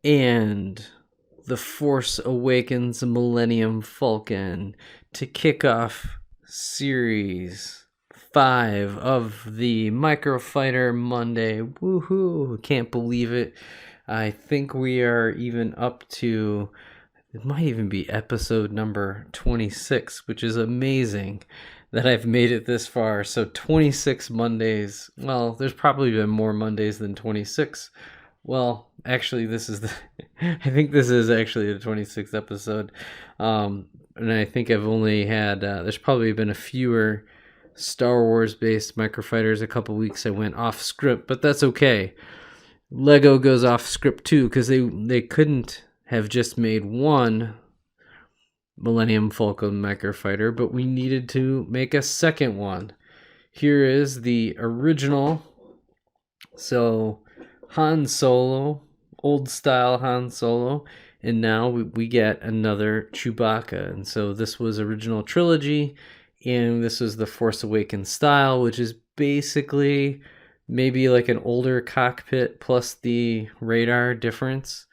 And The Force Awakens Millennium Falcon to kick off Series 5 of the Microfighter Monday. Woohoo! Can't believe it. I think we are even up to, it might even be episode number 26, which is amazing that I've made it this far. So 26 Mondays. Well, there's probably been more Mondays than 26. Well, actually, this is the. I think this is actually the 26th episode, and I think I've only had. There's probably been a fewer Star Wars based Microfighters. A couple weeks I went off script, but that's okay. Lego goes off script too because they couldn't have just made one Millennium Falcon Microfighter, but we needed to make a second one. Here is the original. So Han Solo, old style Han Solo, and now we get another Chewbacca. And so this was original trilogy, and this was the Force Awakens style, which is basically maybe like an older cockpit plus the radar difference.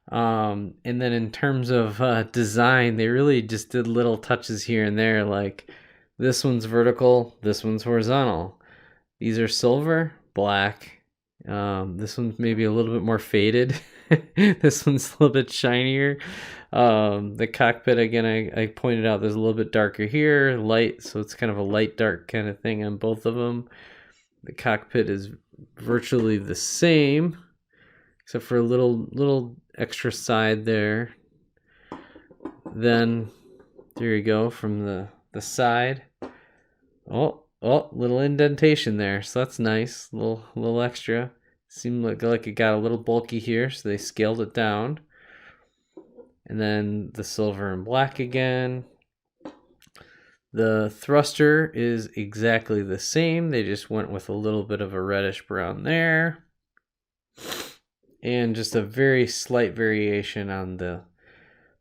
And then in terms of design, they really just did little touches here and there, like this one's vertical, this one's horizontal. These are silver, black. This one's maybe a little bit more faded. This one's a little bit shinier. The cockpit, again, I pointed out there's a little bit darker here, light, so it's kind of a light dark kind of thing on both of them. The cockpit is virtually the same, except for a little extra side there. Then there you go from the side. Oh, little indentation there, so that's nice. Little extra. Seemed like it got a little bulky here, so they scaled it down. And then the silver and black again. The thruster is exactly the same. They just went with a little bit of a reddish brown there. And just a very slight variation on the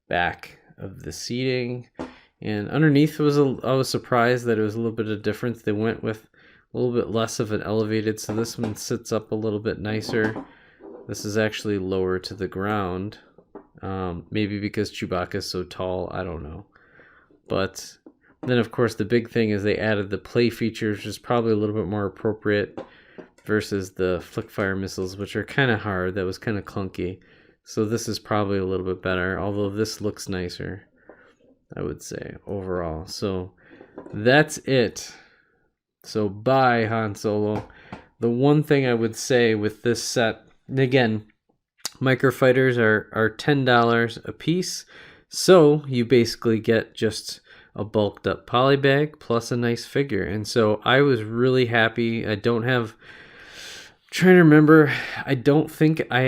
back of the seating. And underneath I was surprised that it was a little bit of difference. They went with a little bit less of an elevated, so this one sits up a little bit nicer. This is actually lower to the ground. Maybe because Chewbacca is so tall, I don't know. But then, of course, the big thing is they added the play features, which is probably a little bit more appropriate versus the flick fire missiles, which are kind of hard. That was kind of clunky. So this is probably a little bit better, although this looks nicer, I would say, overall. So that's it. So bye, Han Solo. The one thing I would say with this set, and again, Microfighters are $10 a piece, so you basically get just a bulked up poly bag plus a nice figure. And so I was really happy. I don't have, trying to remember, I don't think I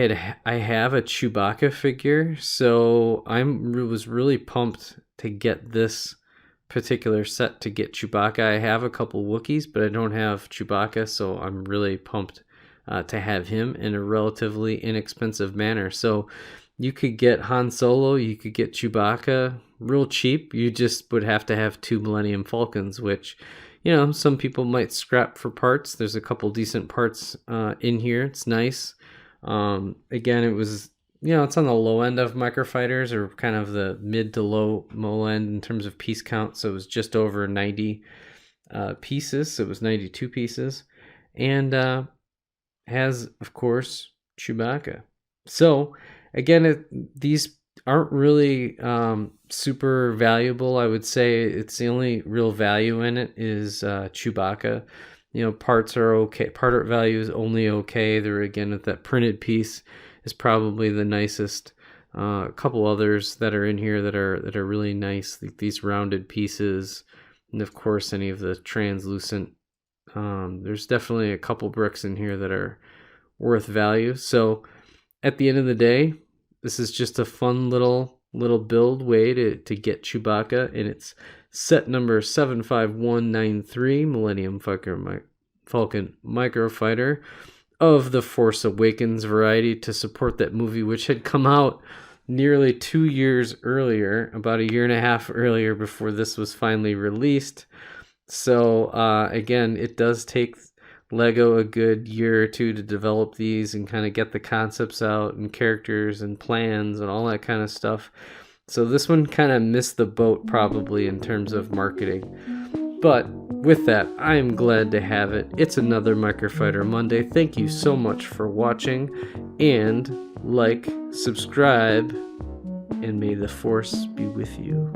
have a Chewbacca figure, so I was really pumped to get this particular set to get Chewbacca. I have a couple Wookiees, but I don't have Chewbacca, so I'm really pumped to have him in a relatively inexpensive manner. So you could get Han Solo, you could get Chewbacca real cheap. You just would have to have 2 Millennium Falcons, which, you know, some people might scrap for parts. There's a couple decent parts in here. It's nice. Again, it was, you know, it's on the low end of Microfighters, or kind of the mid to low end in terms of piece count. So it was just over 90 pieces. So it was 92 pieces. And has, of course, Chewbacca. So again, these aren't really super valuable. I would say it's the only real value in it is Chewbacca. You know, parts are okay. Part value is only okay. They're, again, with that printed piece is probably the nicest. A couple others that are in here that are really nice, like these rounded pieces, and of course any of the translucent. There's definitely a couple bricks in here that are worth value. So at the end of the day, this is just a fun little build way to get Chewbacca, and it's set number 75193, Millennium Falcon Microfighter of the Force Awakens variety, to support that movie, which had come out nearly 2 years earlier, about a year and a half earlier, before this was finally released. So again, it does take Lego a good year or two to develop these and kind of get the concepts out and characters and plans and all that kind of stuff. So this one kind of missed the boat probably in terms of marketing. But with that, I am glad to have it. It's another Microfighter Monday. Thank you so much for watching, and like, subscribe, and may the force be with you.